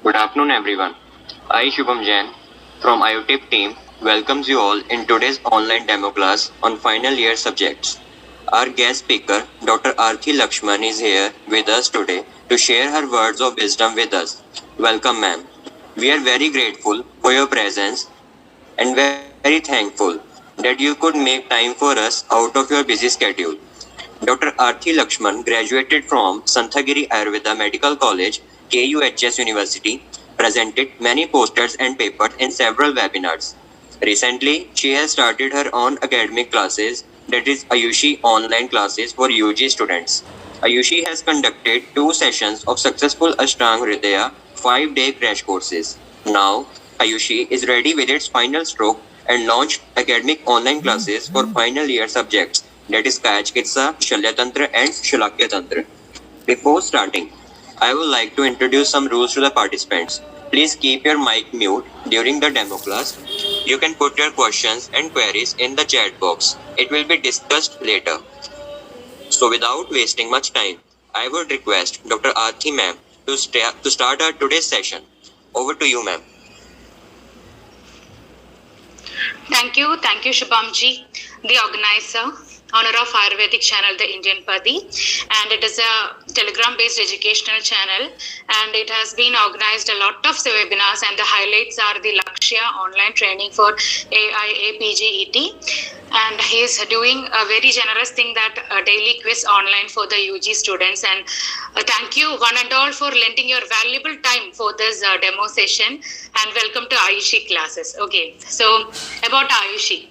Good afternoon, everyone. I, Shubham Jain, from IoTip team, welcomes you all in today's online demo class on final year subjects. Our guest speaker, Dr. Arthi Lakshman, is here with us today to share her words of wisdom with us. Welcome, ma'am. We are very grateful for your presence and very thankful that you could make time for us out of your busy schedule. Dr. Arthi Lakshman graduated from Santagiri Ayurveda Medical College, KUHS University, presented many posters and papers in several webinars. Recently, she has started her own academic classes, that is Ayushi online classes for UG students. Ayushi has conducted 2 sessions of successful Ashtang Hridaya 5-day crash courses. Now, Ayushi is ready with its final stroke and launched academic online classes for final year subjects, that is Kaya Chikitsa, Shalya Tantra and Shulakya Tantra. Before starting, I would like to introduce some rules to the participants. Please keep your mic mute during the demo class. You can put your questions and queries in the chat box. It will be discussed later. So without wasting much time, I would request Dr. Arthi ma'am to start our today's session. Over to you, ma'am. Thank you Shubham ji, the organizer, owner of Ayurvedic channel, The Indian Padi, and it is a Telegram-based educational channel, and it has been organized a lot of webinars, and the highlights are the Lakshya online training for AIAPGET, and he is doing a very generous thing, that daily quiz online for the UG students. And thank you one and all for lending your valuable time for this demo session, and welcome to Ayushi classes. Okay, so about Ayushi.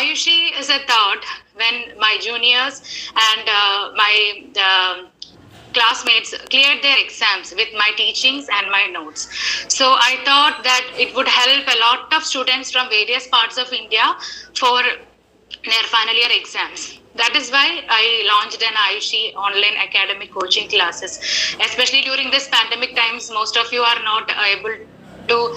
Ayushi is a thought when my juniors and my classmates cleared their exams with my teachings and my notes. So I thought that it would help a lot of students from various parts of India for their final year exams. That is why I launched an Ayushi online academic coaching classes. Especially during this pandemic times, most of you are not able to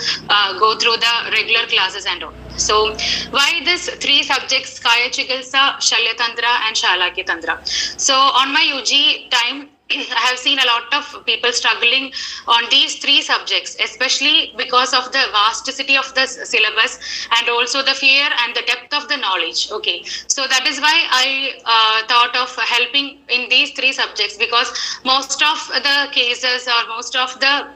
go through the regular classes and all. So why this 3 subjects, Kaya Chikitsa, Shalya Tantra and Shulakya Tantra? So on my UG time, I have seen a lot of people struggling on these 3 subjects, especially because of the vasticity of the syllabus and also the fear and the depth of the knowledge. Okay, so that is why I thought of helping in these 3 subjects, because most of the cases or most of the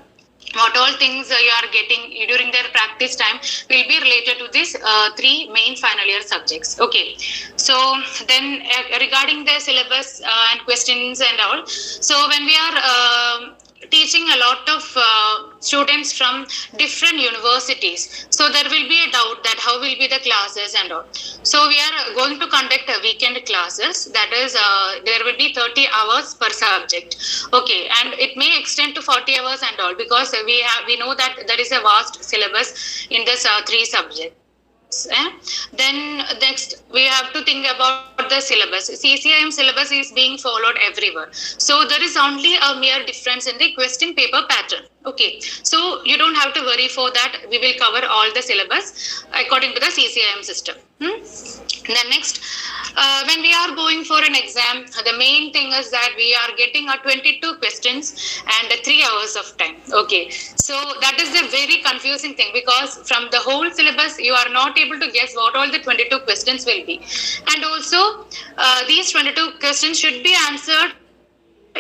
what all things you are getting during their practice time will be related to these 3 main final year subjects. Okay, so then regarding the syllabus and questions and all, so when we are teaching a lot of students from different universities, so there will be a doubt that how will be the classes and all. So we are going to conduct a weekend classes, that is there will be 30 hours per subject. Okay, and it may extend to 40 hours and all, because we know that there is a vast syllabus in this 3 subjects. Then next we have to think about the syllabus. CCIM syllabus is being followed everywhere, so there is only a mere difference in the question paper pattern. Okay, so you don't have to worry for that. We will cover all the syllabus according to the CCIM system. Then next, when we are going for an exam, the main thing is that we are getting 22 questions and 3 hours of time. Okay, so that is the very confusing thing, because from the whole syllabus you are not able to guess what all the 22 questions will be, and also these 22 questions should be answered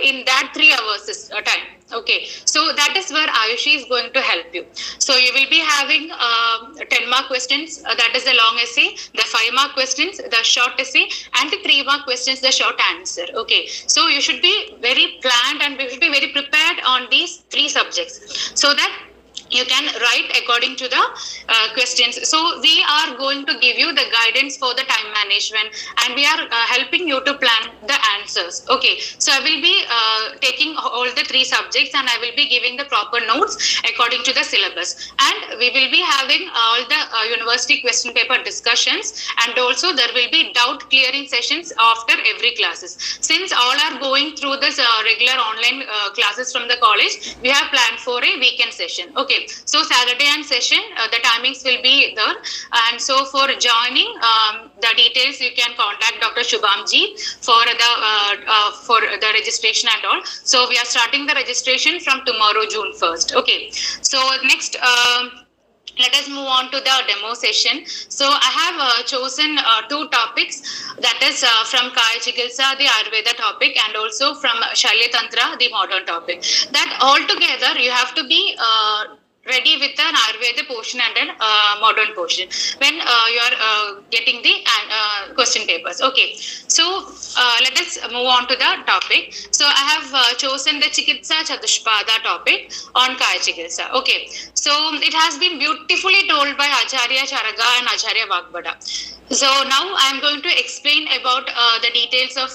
in that 3 hours time. Okay, so that is where Ayushi is going to help you. So you will be having 10 mark questions, that is the long essay, the 5 mark questions, the short essay, and the 3 mark questions, the short answer. Okay, so you should be very planned and we should be very prepared on these 3 subjects, so that you can write according to the questions. So we are going to give you the guidance for the time management, and we are helping you to plan the answers. Okay, so I will be taking all the 3 subjects, and I will be giving the proper notes according to the syllabus, and we will be having all the university question paper discussions, and also there will be doubt clearing sessions after every classes. Since all are going through this regular online classes from the college, we have planned for a weekend session. Okay, Okay, so Saturday and session, the timings will be there. And so for joining, the details you can contact Dr. Shubhamji for the registration and all. So we are starting the registration from tomorrow, June 1st. Okay, so next. Let us move on to the demo session. So I have chosen two topics, that is from Kaya Chikitsa, the Ayurveda topic, and also from Shalya Tantra, the modern topic. That all together you have to be ready with an Ayurveda portion and a modern portion when you are getting the question papers. Okay, so let us move on to the topic. So I have chosen the Chikitsa Chatushpada topic on Kaya Chikitsa. Okay, so it has been beautifully told by Acharya Charaka and Acharya Vagbhata. So now I am going to explain about the details of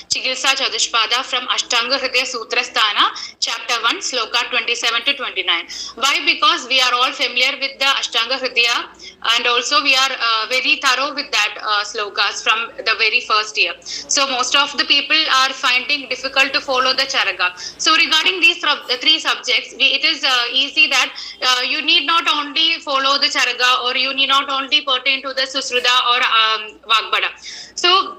Chikitsa Chatushpada from Ashtanga Hridaya Sutra Sthana, chapter 1, sloka 27 to 29. Why? Because we are all familiar with the Ashtanga Hridaya, and also we are very thorough with that slokas from the very first year. So most of the people are finding difficult to follow the Charaka. So regarding these three subjects, it is easy that you need not only follow the Charaka, or you need not only pertain to the Susruta or Vagbhata. So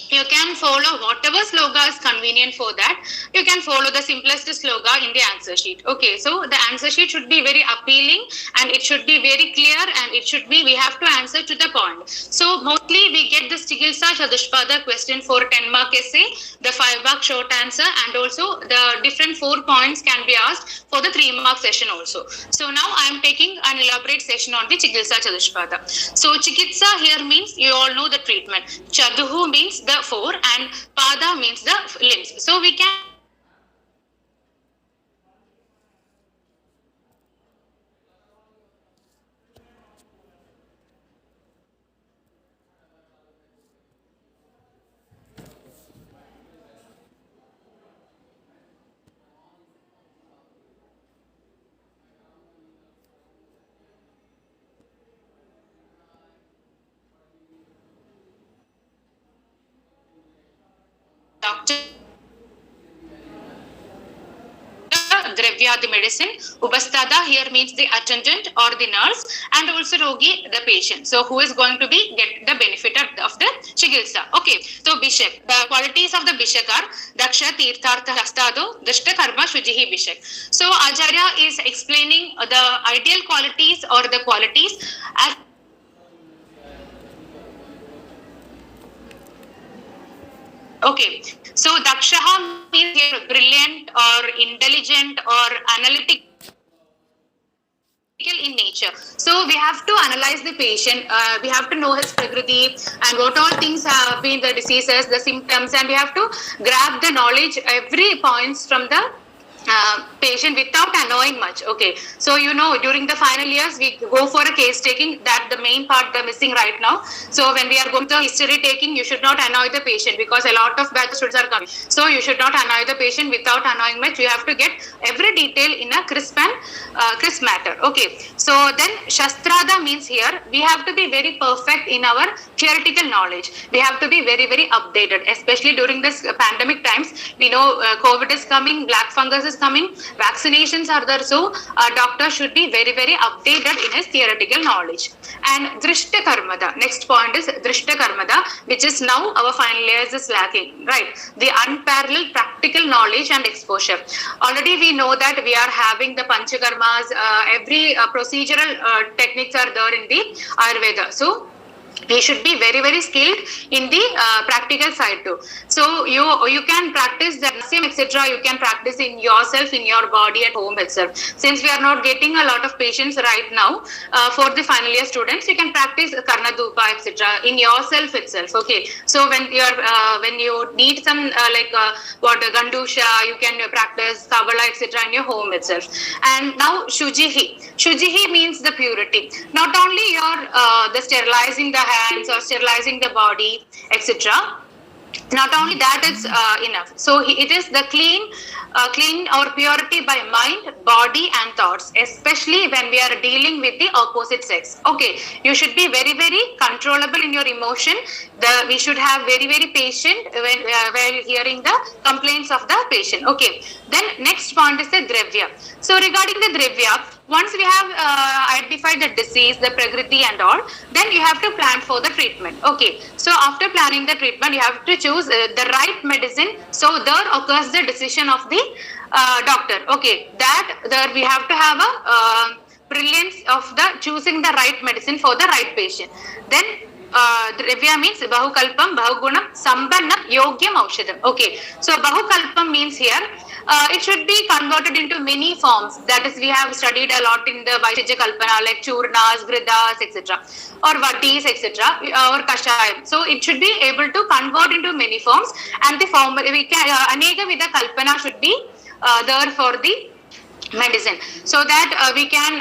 you can follow whatever sloka is convenient for that. You can follow the simplest sloka in the answer sheet. Okay, so the answer sheet should be very appealing, and it should be very clear, and it should be, we have to answer to the point. So mostly we get this Chikitsa Chatushpada question for 10 mark essay, the 5 mark short answer, and also the different 4 points can be asked for the 3 mark session also. So now I am taking an elaborate session on the Chikitsa Chatushpada. So Chikitsa here means, you all know the treatment. Chaduhu means the 4, and Pada means the limbs. So we can doctor Dravya, the medicine. Upastada here means the attendant or the nurse, and also Rogi, the patient. So who is going to be get the benefit of the Chikitsa. Okay, so Bishak. The qualities of the Bishak are Daksha, Tirthartha, Hastado, Drishta, Karma, Shujihi, Bishak. So Acharya is explaining the ideal qualities or the qualities as okay, so Dakshaha means brilliant or intelligent or analytical in nature. So we have to analyze the patient, we have to know his prakriti and what all things have been the diseases, the symptoms, and we have to grab the knowledge, every points from the patient without annoying much. Okay, so you know, during the final years we go for a case taking, that the main part the missing right now. So when we are going to history taking, you should not annoy the patient, because a lot of bad students are coming. So you should not annoy the patient without annoying much. You have to get every detail in a crisp and crisp matter. Okay, so then Shastrada means here we have to be very perfect in our theoretical knowledge. We have to be very updated, especially during this pandemic times. We know COVID is coming, black fungus is coming, vaccinations are there, so a doctor should be very updated in his theoretical knowledge. And Drishta Karmada, next point is Drishta Karmada, which is now our final years is lacking, right? The unparalleled practical knowledge and exposure. Already we know that we are having the Panchakarmas, every procedural techniques are there in the Ayurveda. So we should be very skilled in the practical side too. So you can practice the same etc. You can practice in yourself, in your body at home itself. Since we are not getting a lot of patients right now for the final year students, you can practice Karnadupa etc. in yourself itself. Okay, so when you need some what Gandusha, you can practice Kabbalah etc. in your home itself. And now Shujihi means the purity. Not only your the sterilizing the hands or sterilizing the body etc. Not only that, it's enough. So it is the clean or purity by mind, body and thoughts, especially when we are dealing with the opposite sex. Okay, you should be very controllable in your emotion. We should have very patient while hearing the complaints of the patient. Okay, then next point is the Dravya. So regarding the Dravya, once we have identified the disease, the prakriti and all, then you have to plan for the treatment. Okay, so after planning the treatment, you have to choose the right medicine. So there occurs the decision of the doctor. Okay, that there we have to have a brilliance of the choosing the right medicine for the right patient. Then Drivya means Bahukalpam, Bahugunam, Sambannam, Yogyam, Aushadam. Okay, so Bahukalpam means here it should be converted into many forms. That is, we have studied a lot in the Vaishajya Kalpana, like Churnas, Vridas, etc., or Vatis, etc., or Kashayam. So it should be able to convert into many forms, and the form we can Aneka Vida Kalpana should be there for the medicine, so that we can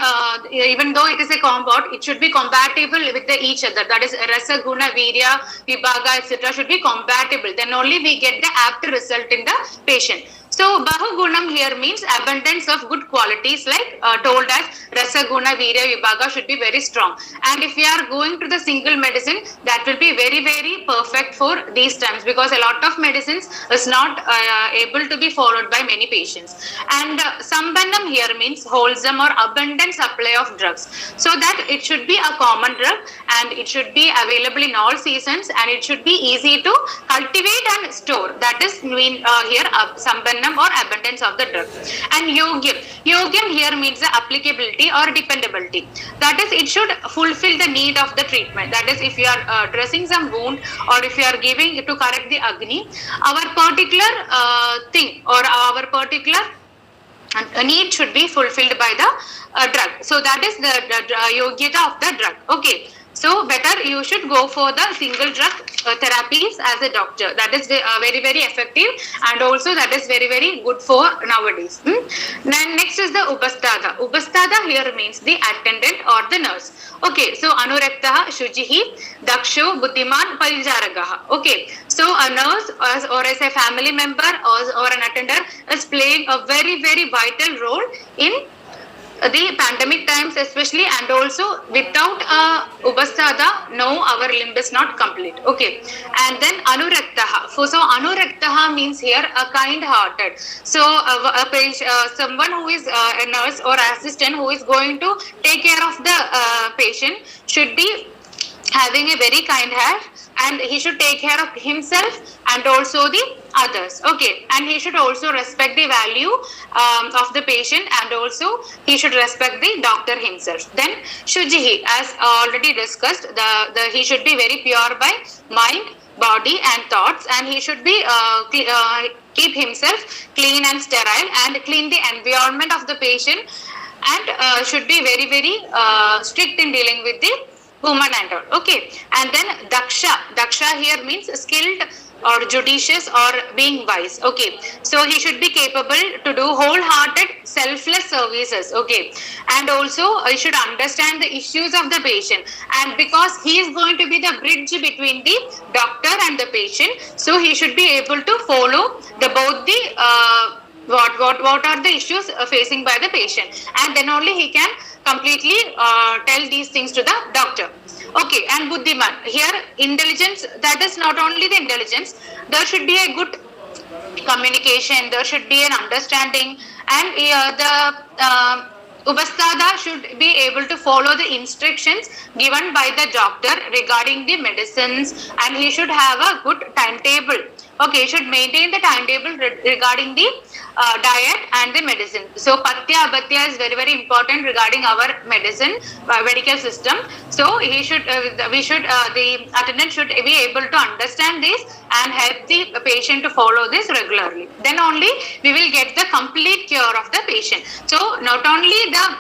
even though it is a compound, it should be compatible with each other. That is, rasa, guna, virya, vibhaga, etc. should be compatible. Then only we get the apt result in the patient. So Bahugunam here means abundance of good qualities, like told as Rasa, Guna, Virya, Vibhaga should be very strong. And if we are going to the single medicine, that will be very, very perfect for these times, because a lot of medicines is not able to be followed by many patients. And Sambannam here means wholesome or abundant supply of drugs, so that it should be a common drug and it should be available in all seasons, and it should be easy to cultivate and store. That is mean here Sambannam or abundance of the drug. And Yogyam here means the applicability or dependability. That is, it should fulfill the need of the treatment. That is, if you are dressing some wound, or if you are giving to correct the Agni, our particular thing or our particular need should be fulfilled by the drug. So that is the yogyata of the drug. Okay. So better you should go for the single drug therapies as a doctor. That is very, very effective, and also that is very, very good for nowadays. Then next is the Upasthada. Upasthada here means the attendant or the nurse. Okay, so Anuraktaha, Shujihi, Daksho, Buddhiman, Parijaragaha. Okay, so a nurse or as a family member or an attendant is playing a very, very vital role in the pandemic times especially, and also without Upasthada, no, our limb is not complete. Okay, and then Anuraktaha. So Anuraktaha means here a kind-hearted. So someone who is a nurse or assistant who is going to take care of the patient should be having a very kind heart, and he should take care of himself and also the others. Okay, and he should also respect the value of the patient, and also he should respect the doctor himself. Then Shujihi, as already discussed, he should be very pure by mind, body and thoughts, and he should be keep himself clean and sterile, and clean the environment of the patient, and should be very, very strict in dealing with the woman and all. Okay, and then Daksha here means skilled or judicious or being wise. Okay, so he should be capable to do wholehearted selfless services. Okay, and also he should understand the issues of the patient, and because he is going to be the bridge between the doctor and the patient, so he should be able to follow the both the what are the issues facing by the patient, and then only he can completely tell these things to the doctor. Okay, and Buddhiman here, intelligence, that is not only the intelligence, there should be a good communication, there should be an understanding, and the Upasthada should be able to follow the instructions given by the doctor regarding the medicines, and he should have a good timetable. Okay, he should maintain the timetable regarding the diet and the medicine. So Patya Abhatya is very, very important regarding our medicine medical system. So he should the attendant should be able to understand this and help the patient to follow this regularly. Then only we will get the complete cure of the patient. So not only the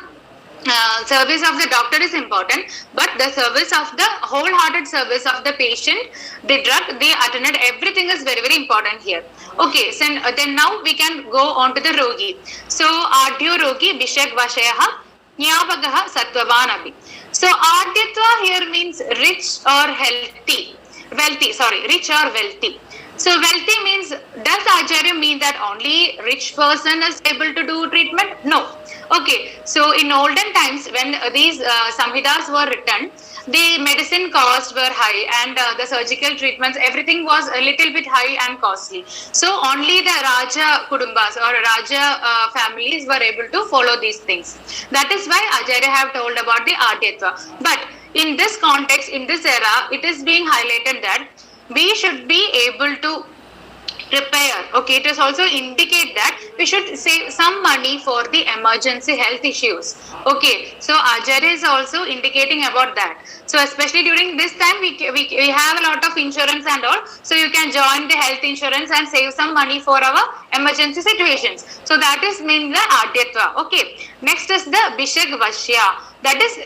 service of the doctor is important, but the service of the wholehearted service of the patient, the drug, the attendant, everything is very, very important here. Okay, so then now we can go on to the Rogi. So Adyo Rogi Bishak Vashayaha Nyapagaha Sattvavan Abhi. So Adyatva here means rich or healthy. Rich or wealthy. So wealthy means, does Acharya mean that only rich person is able to do treatment? No. Okay, so in olden times when these Samhitas were written, the medicine costs were high, and the surgical treatments, everything was a little bit high and costly. So only the Raja Kudumbas or Raja families were able to follow these things. That is why Acharya have told about the Adyatva. But in this context, in this era, it is being highlighted that we should be able to prepare. Okay, it is also indicate that we should save some money for the emergency health issues. Okay, so Acharya is also indicating about that. So especially during this time, we have a lot of insurance and all, so you can join the health insurance and save some money for our emergency situations. So that is mean the Adyatva. Okay, next is the Bishag Vashya. That is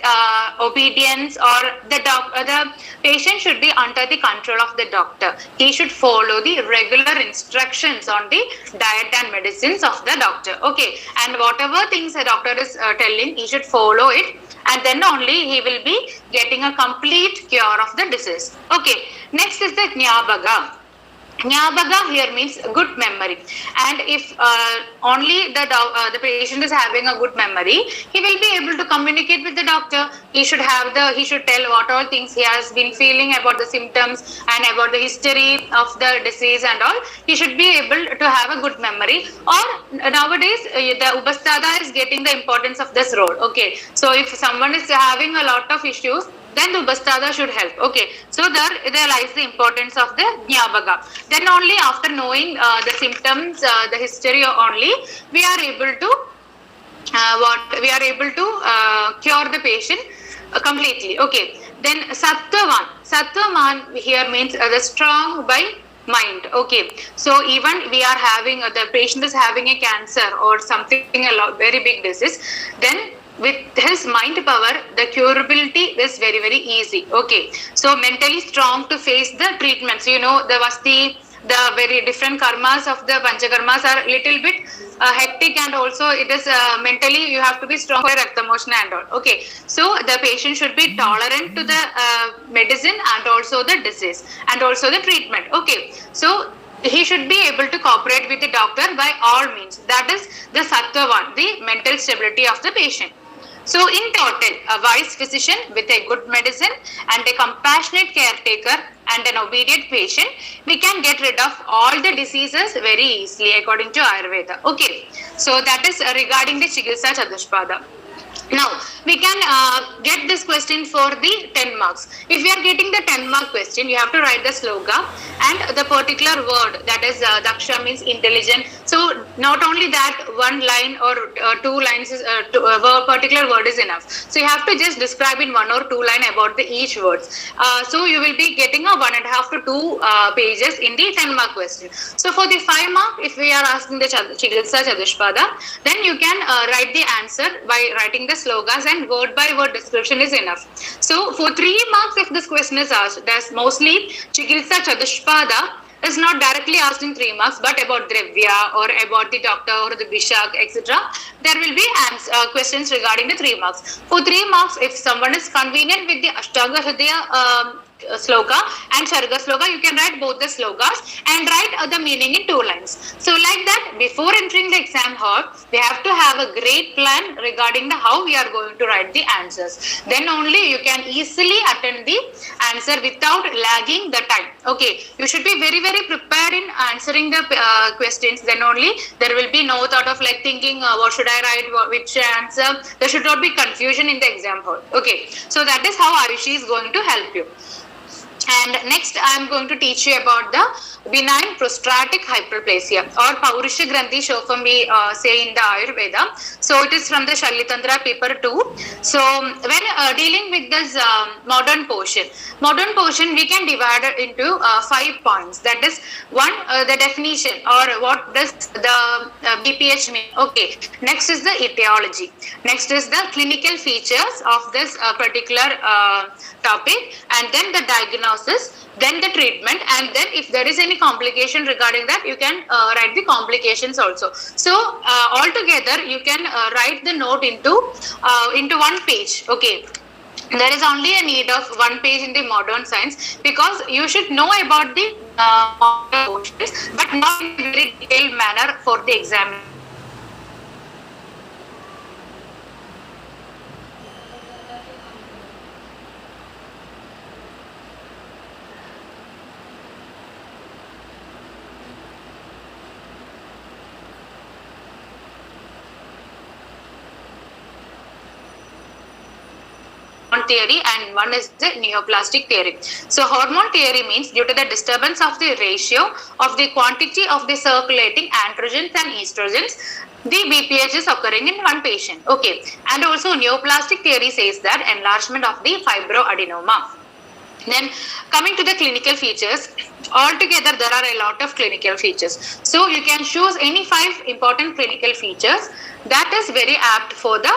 obedience, or the patient should be under the control of the doctor. He should follow the regular instructions on the diet and medicines of the doctor. Okay, and whatever things the doctor is telling, he should follow it, and then only he will be getting a complete cure of the disease. Okay, next is the Jnabhaga. Jnabhaga here means good memory, and if only the patient is having a good memory, he will be able to communicate with the doctor. He should tell what all things he has been feeling about the symptoms and about the history of the disease and all. He should be able to have a good memory. Or nowadays the Upasthada is getting the importance of this role. Okay, so if someone is having a lot of issues, then the Upasthada should help. Okay, so there lies the importance of the Jnabhaga. Then only after knowing the symptoms, the history only, we are able to cure the patient completely. Okay, then Sattvavan. Sattvavan here means the strong by mind. Okay, so even we are having the patient is having a cancer or something, very big disease, then with his mind power, the curability is very, very easy. Okay, so mentally strong to face the treatments. The very different karmas of the panchakarmas are little bit hectic, and also it is mentally you have to be strong for Raktamoshna and all. Okay, so the patient should be tolerant to the medicine and also the disease and also the treatment. Okay, so he should be able to cooperate with the doctor by all means. That is the Sattvavan, the mental stability of the patient. So in total, a wise physician with a good medicine and a compassionate caretaker and an obedient patient, we can get rid of all the diseases very easily according to Ayurveda. Okay, so that is regarding the Chikitsa Chatushpada. Now, we can get this question for the 10 marks. If you are getting the 10-mark question, you have to write the sloga and the particular word, that is Daksha means intelligent. So, not only that, one line or 2 lines, a particular word is enough. So, you have to just describe in 1 or 2 lines about each word. So, you will be getting a 1.5 to 2 pages in the 10-mark question. So, for the 5 mark, if we are asking the Chikitsa Chatushpada, then you can write the answer by writing the slogas, and word by word description is enough. So for 3 marks, if this question is asked, that's mostly Chikitsa Chatushpada is not directly asked in 3 marks, but about Dravya or about the doctor or the Bishak, etc. There will be questions regarding the 3 marks. For 3 marks, if someone is convenient with the Ashtanga Hridaya sloka and Sarga sloka, you can write both the slokas and write the meaning in 2 lines. So like that, before entering the exam hall, we have to have a great plan regarding how we are going to write the answers. Then only you can easily attend the answer without lagging the time. Okay, you should be very, very prepared in answering the questions. Then only there will be no thought of like thinking what should I write, which answer. There should not be confusion in the exam hall. Okay, so that is how Ayushi is going to help you. And next I am going to teach you about the benign prostatic hyperplasia or Paurusha Granthi Shofam, we say in the Ayurveda. So it is from the Shalitantra paper 2. So when dealing with this modern portion we can divide it into 5 points. That is, 1, the definition or what does the BPH mean. Okay. Next is the etiology. Next is the clinical features of this particular topic, and then the diagnosis, then the treatment, and then if there is any complication regarding that, you can write the complications also. So altogether you can write the note into 1 page. Okay, there is only a need of 1 page in the modern science, because you should know about the portions, but not in a very detailed manner for the exam. theory and one is the neoplastic theory. So hormone theory means due to the disturbance of the ratio of the quantity of the circulating androgens and estrogens, the BPH is occurring in one patient. Okay, and also neoplastic theory says that enlargement of the fibroadenoma. Then coming to the clinical features, altogether there are a lot of clinical features. So you can choose any 5 important clinical features that is very apt for the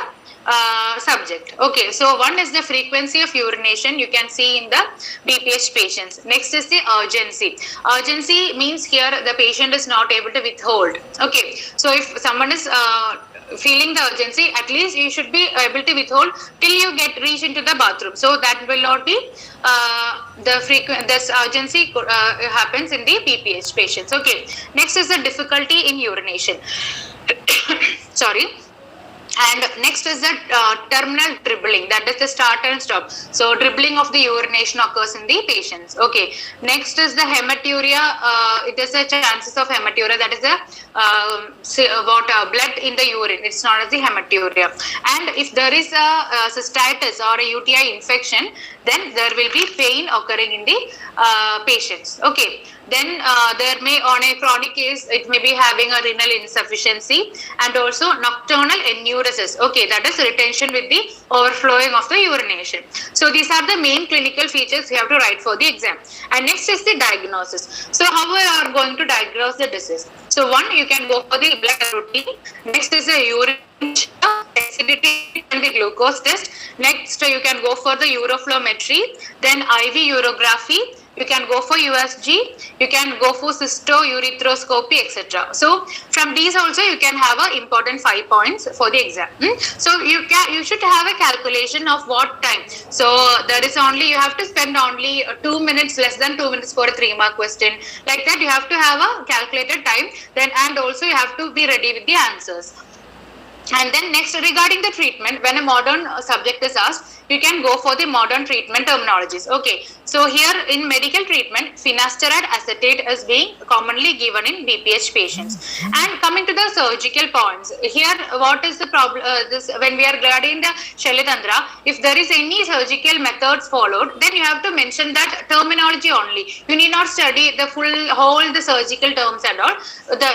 subject. Okay, so one is the frequency of urination you can see in the BPH patients. Next is the urgency. Urgency means here the patient is not able to withhold. Okay, so if someone is feeling the urgency, at least you should be able to withhold till you get reach into the bathroom. So that will not be this urgency happens in the BPH patients. Okay, next is the difficulty in urination. Sorry. And next is the terminal dribbling, that is the start and stop. So dribbling of the urination occurs in the patients. Okay. Next is the hematuria. It is the chances of hematuria, that is the blood in the urine. It's known as the hematuria. And if there is a cystitis or a UTI infection, then there will be pain occurring in the patients. Okay. Then there may, on a chronic case, it may be having a renal insufficiency and also nocturnal enuresis. Okay, that is retention with the overflowing of the urination. So these are the main clinical features you have to write for the exam. And next is the diagnosis. So how we are going to diagnose the disease? So one, you can go for the blood routine. Next is the urine acidity and the glucose test. Next, you can go for the uroflowmetry. Then IV urography. You can go for USG, you can go for cystourethropy, etc. So from these also you can have a important 5 points for the exam. So you should have a calculation of what time. So there is only, you have to spend only 2 minutes, less than 2 minutes for a 3-mark question. Like that you have to have a calculated time, then and also you have to be ready with the answers. And then next, regarding the treatment, when a modern subject is asked, you can go for the modern treatment terminologies. Okay, so here in medical treatment, finasteride acetate is being commonly given in BPH patients. And coming to the surgical points, here what is the problem? When we are regarding the Shailatantra, if there is any surgical methods followed, then you have to mention that terminology only. You need not study the whole the surgical terms and all,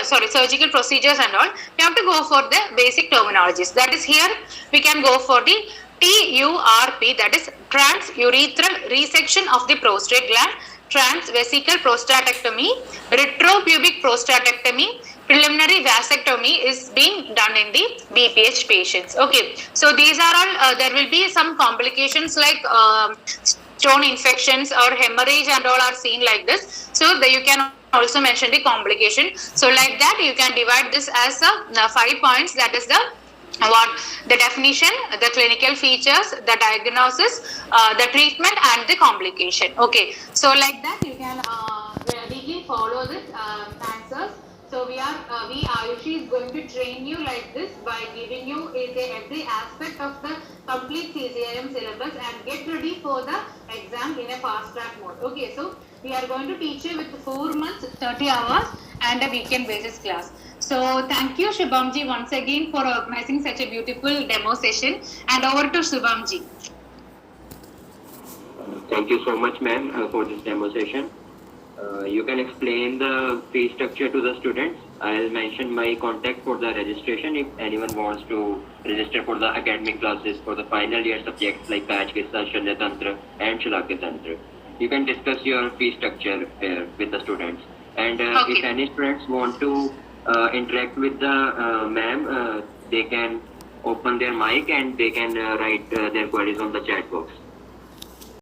surgical procedures and all. You have to go for the basic terminologies. That is, here we can go for the TURP, that is transurethral resection of the prostate gland, transvesical prostatectomy, retropubic prostatectomy, preliminary vasectomy is being done in the BPH patients. Okay, so these are all, there will be some complications like stone infections or hemorrhage and all are seen like this. So you can also mention the complication. So like that you can divide this as 5 points, that is the definition, the clinical features, the diagnosis, the treatment and the complication. Okay, so like that you can readily follow this answers. So Ayushi is going to train you like this by giving you every aspect of the complete CCIM syllabus and get ready for the exam in a fast track mode. Okay, so we are going to teach you with 4 months, 30 hours and a weekend basis class. So thank you Shubhamji once again for organizing such a beautiful demo session, and over to Shubhamji. Thank you so much, ma'am, for this demo session. You can explain the fee structure to the students. I'll mention my contact for the registration if anyone wants to register for the academic classes for the final year subjects like Kayachkitsa, Shailatantra and Shalakyatantra. You can discuss your fee structure with the students. And if any students want to interact with the ma'am, they can open their mic and they can write their queries on the chat box.